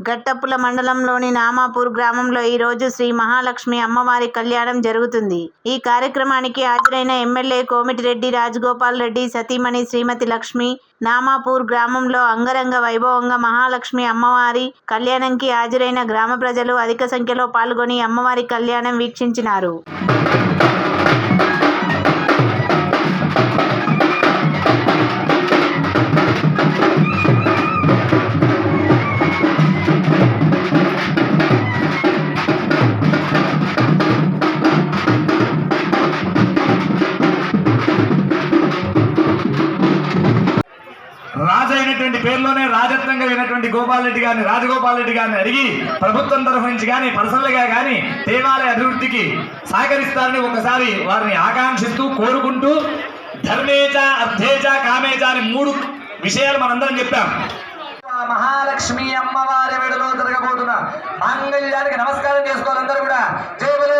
గట్టప్పుల మండలంలోని నామాపూర్ గ్రామంలో ఈరోజు శ్రీ మహాలక్ష్మి అమ్మవారి కళ్యాణం జరుగుతుంది. ఈ కార్యక్రమానికి హాజరైన ఎమ్మెల్యే కోమిటిరెడ్డి రాజగోపాల్ రెడ్డి సతీమణి శ్రీమతి లక్ష్మి నామాపూర్ గ్రామంలో అంగరంగ వైభవంగా మహాలక్ష్మి అమ్మవారి కళ్యాణంకి హాజరైన గ్రామ ప్రజలు అధిక సంఖ్యలో పాల్గొని అమ్మవారి కళ్యాణం వీక్షించినారు. రాజు అయినటువంటి పేరులోనే రాజత్వంగా వినటువంటి రాజగోపాల్ రెడ్డి గారిని అడిగి ప్రభుత్వం తరఫు నుంచి కానీ పర్సనల్గా కానీ దేవాలయ అభివృద్ధికి సహకరిస్తారని ఒకసారి వారిని ఆకాంక్షిస్తూ కోరుకుంటూ ధర్మేజ అర్థేజ కామేజ అని 3 విషయాలు మనందరం చెప్పాం. మహాలక్ష్మి అమ్మవారి వేడులో జరగబోతున్న మాంగళ్యానికి నమస్కారం చేసుకోవాలందరూ కూడా. జై బలో